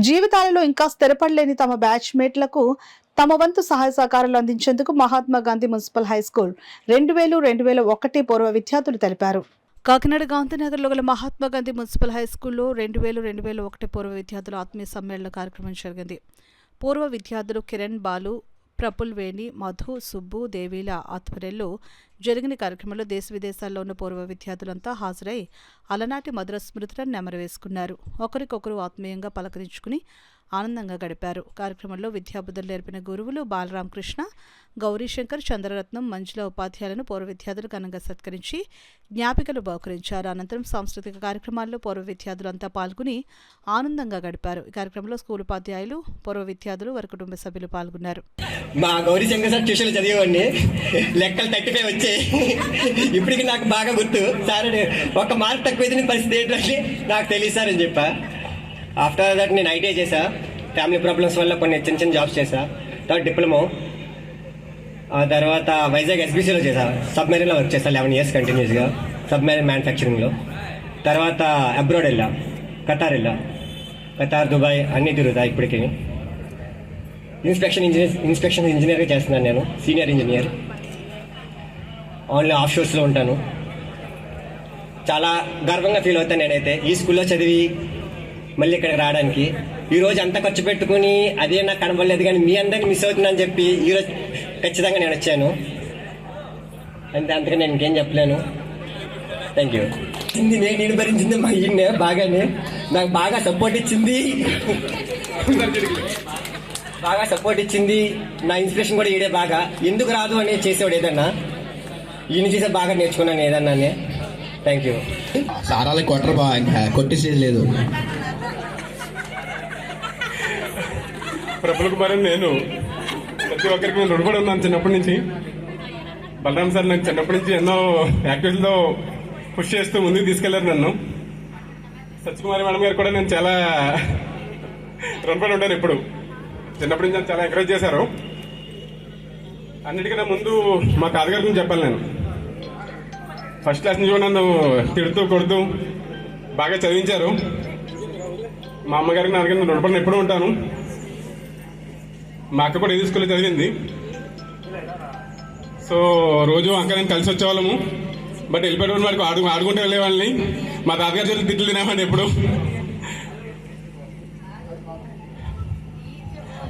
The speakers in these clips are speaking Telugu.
జీవితాలలో ఇంకా స్థిరపడలేని తమ బ్యాచ్మేట్లకు తమ వంతు సహాయ సహకారాలు అందించేందుకు Mahatma Gandhi municipal high school 2000-2001 పూర్వ విద్యార్థులు తెలిపారు. కాకినాడ గాంధీనగర్లో గల మహాత్మా గాంధీ మున్సిపల్ హై స్కూల్లో 2000-2001 పూర్వ విద్యార్థుల ఆత్మీయ సమ్మేళన కార్యక్రమం జరిగింది. పూర్వ విద్యార్థులు కిరణ్, బాలు, ప్రఫుల్, వేణి, మధు, సుబ్బు, దేవీల ఆధ్వర్యంలో జరిగిన కార్యక్రమంలో దేశ విదేశాల్లో ఉన్న పూర్వ విద్యార్థులంతా హాజరై అలనాటి మధుర స్మృతులను నెమరవేసుకున్నారు. ఒకరికొకరు ఆత్మీయంగా పలకరించుకుని ఆనందంగా గడిపారు. కార్యక్రమంలో విద్యాబుద్ధులు నేర్పిన గురువులు బాలరామకృష్ణ, గౌరీశంకర్, చంద్రరత్నం, మంజుల ఉపాధ్యాయులను పూర్వ విద్యార్థులు ఘనంగా సత్కరించి జ్ఞాపికలు బహుకరించారు. అనంతరం సాంస్కృతిక కార్యక్రమాల్లో పూర్వ విద్యార్థులంతా పాల్గొని ఆనందంగా గడిపారు. ఈ కార్యక్రమంలో స్కూల్ ఉపాధ్యాయులు, పూర్వ విద్యార్థులు, వారి కుటుంబ సభ్యులు పాల్గొన్నారు. మా గౌరీశంకర్ సార్ ట్యూషన్లో చదివేవాడిని. లెక్కలు 35 వచ్చాయి. ఇప్పటికి నాకు బాగా గుర్తు. సార్ ఒక మార్క్ తక్కువైతే పరిస్థితి ఏంటంటే నాకు తెలియదు సార్ అని చెప్పా. ఆఫ్టర్ దట్ నేను ఐటీఐ చేశా. ఫ్యామిలీ ప్రాబ్లమ్స్ వల్ల కొన్ని చిన్న చిన్న జాబ్స్ చేశా. తర్వాత డిప్లొమా, ఆ తర్వాత వైజాగ్ ఎస్బీసీలో చేశా. సబ్మెరీన్లో వర్క్ చేశా 11 years కంటిన్యూస్గా సబ్మెరీన్ మ్యానుఫ్యాక్చరింగ్లో. తర్వాత అబ్రాడ్ వెళ్ళా, ఖతార్, దుబాయ్ అన్నీ తిరుగుతా. ఇప్పటికి ఇన్స్పెక్షన్ ఇంజనీర్గా చేస్తున్నాను. నేను సీనియర్ ఇంజనీర్. ఓన్లీ ఆఫ్ షోర్స్లో ఉంటాను. చాలా గర్వంగా ఫీల్ అవుతాను నేనైతే ఈ స్కూల్లో చదివి మళ్ళీ ఇక్కడికి రావడానికి. ఈరోజు అంతా ఖర్చు పెట్టుకుని అదే నాకు కనబడలేదు, కానీ మీ అందరినీ మిస్ అవుతుందని చెప్పి ఈరోజు ఖచ్చితంగా నేను వచ్చాను. అంతగా నేను ఇంకేం చెప్పలేను. Thank you. నేను భరించింది మా ఈయన బాగానే నాకు బాగా సపోర్ట్ ఇచ్చింది. నా ఇన్స్పిరేషన్ కూడా ఈడే బాగా. ఎందుకు రాదు అని చేసేవాడు ఏదన్నా, ఈయన చేసే బాగా నేర్చుకున్నాను ఏదన్నానే. Thank you. సారాలే కొట్టరు బాగా, కొట్టేసేది లేదు. ప్రఫుల్ కుమార్ అని నేను ప్రతి ఒక్కరికి నేను రుణపడి ఉన్నాను చిన్నప్పటి నుంచి. బలరాం సార్ నాకు చిన్నప్పటి నుంచి ఎన్నో యాక్టివిటీలో పుష్ చేస్తూ ముందుకు తీసుకెళ్లారు నన్ను. సత్యకుమారి మేడం గారు కూడా నేను చాలా రుణపడి ఉంటాను. ఎప్పుడు చిన్నప్పటి నుంచి చాలా ఎంకరేజ్ చేశారు. అన్నిటికన్నా ముందు మా తాతగారి గురించి చెప్పాలి. నేను ఫస్ట్ క్లాస్ నుంచి నన్ను తిడుతూ కొడుతూ బాగా చదివించారు. మా అమ్మగారికి నాన్నగారికి రుణపడిన ఎప్పుడూ ఉంటాను. మా అక్క కూడా ఇదే స్కూల్లో చదివింది. సో రోజు అక్క నేను కలిసి వచ్చేవాళ్ళము. బట్ వెళ్ళిపోయిన వాడికి ఆడుకుంటూ వెళ్ళేవాళ్ళని. మా తాతగారి చేతులు తిట్లు తినేవాడిని ఎప్పుడు.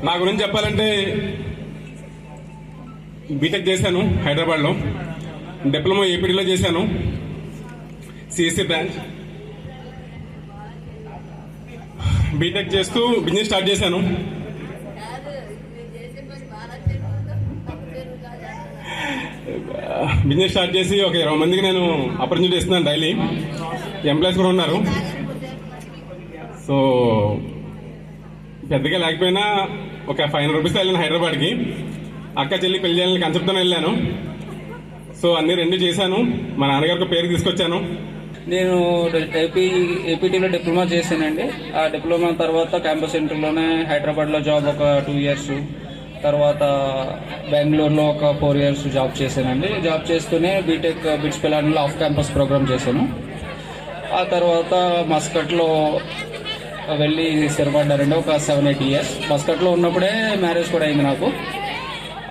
నా గురించి చెప్పాలంటే బీటెక్ చేశాను హైదరాబాద్లో. డిప్లొమా ఏపీడీలో చేశాను, సిఎస్సి బ్రాంచ్. బీటెక్ చేస్తూ బిజినెస్ స్టార్ట్ చేశాను. బిజినెస్ స్టార్ట్ చేసి ఒక 20 మందికి నేను ఆపర్చునిటీ ఇస్తున్నాను. డైలీ ఎంప్లాయీస్ కూడా ఉన్నారు. సో పెద్దగా లేకపోయినా ఒక 500 రూపీస్ వెళ్ళాను హైదరాబాద్కి. అక్క చెల్లి పెళ్లి చేయాలని కన్సెప్ట్తో వెళ్ళాను. సో అన్ని రెండు చేశాను. మా నాన్నగారికి పేరు తీసుకొచ్చాను. నేను ఏపీటీలో డిప్లొమా చేశానండి. ఆ డిప్లొమా తర్వాత క్యాంపస్ ఇంటర్లోనే హైదరాబాద్లో జాబ్ ఒక 2 years, తర్వాత బెంగళూరులో ఒక 4 years జాబ్ చేశానండి. జాబ్ చేస్తూనే బీటెక్ బిట్స్ పిలానీలో ఆఫ్ క్యాంపస్ ప్రోగ్రామ్ చేశాను. ఆ తర్వాత మస్కట్లో వెళ్ళి స్థిరపడ్డానండి ఒక 7-8 years. మస్కట్లో ఉన్నప్పుడే మ్యారేజ్ కూడా అయింది నాకు.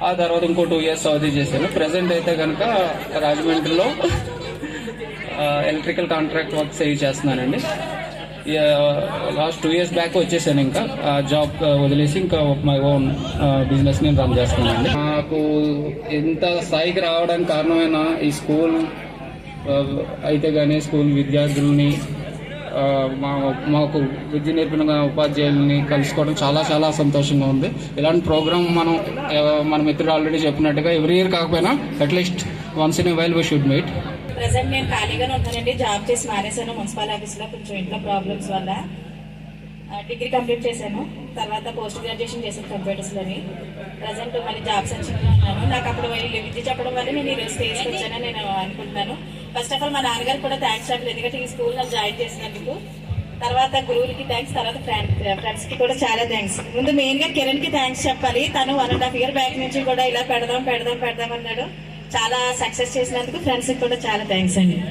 ఆ తర్వాత ఇంకో 2 years సౌదీ చేశాను. ప్రజెంట్ అయితే కనుక రాజమండ్రిలో ఎలక్ట్రికల్ కాంట్రాక్ట్ వర్క్స్ అవి చేస్తున్నానండి. లాస్ట్ 2 years బ్యాక్ వచ్చేసాను. ఇంకా జాబ్ వదిలేసి ఇంకా మై ఓన్ బిజినెస్ నేను రన్ చేస్తున్నానండి. నాకు ఎంత స్థాయికి రావడానికి కారణమైన ఈ స్కూల్ అయితే కానీ స్కూల్ విద్యార్థుల్ని, మాకు విద్య నేర్పిన ఉపాధ్యాయుల్ని కలుసుకోవడం చాలా చాలా సంతోషంగా ఉంది. ఇలాంటి ప్రోగ్రామ్ మన మిత్రుడు ఆల్రెడీ చెప్పినట్టుగా ఎవ్రీ ఇయర్ కాకపోయినా at least once in a while we should meet. Present నేను ఖాళీగానే ఉంటానండి. జాబ్ చేసి మానేశాను మున్సిపల్ ఆఫీస్లో, కొంచెం ఇంట్లో ప్రాబ్లమ్స్ వల్ల. డిగ్రీ కంప్లీట్ చేశాను. తర్వాత పోస్ట్ గ్రాడ్యుయేషన్ చేశాను కంప్యూటర్స్లోని. ప్రజెంట్ మళ్ళీ జాబ్ సెర్చింగ్లో ఉన్నాను. నాకు అప్పుడు విద్య చెప్పడం వల్ల నేను ఈరోజు స్టేజ్కి వచ్చానని నేను అనుకుంటున్నాను. ఫస్ట్ ఆఫ్ ఆల్ మా నాన్నగారు కూడా థ్యాంక్స్ చెప్పలేదు, ఎందుకంటే ఈ స్కూల్ నాకు జాయిన్ చేసినందుకు. తర్వాత గురువులకి థ్యాంక్స్, తర్వాత ఫ్రెండ్స్కి కూడా చాలా థ్యాంక్స్. ముందు మెయిన్గా కిరణ్కి థ్యాంక్స్ చెప్పాలి. తను 1.5 year బ్యాక్ నుంచి కూడా ఇలా పెడదాం అన్నాడు. చాలా సక్సెస్ చేసినందుకు ఫ్రెండ్స్కి కూడా చాలా థ్యాంక్స్ అండి.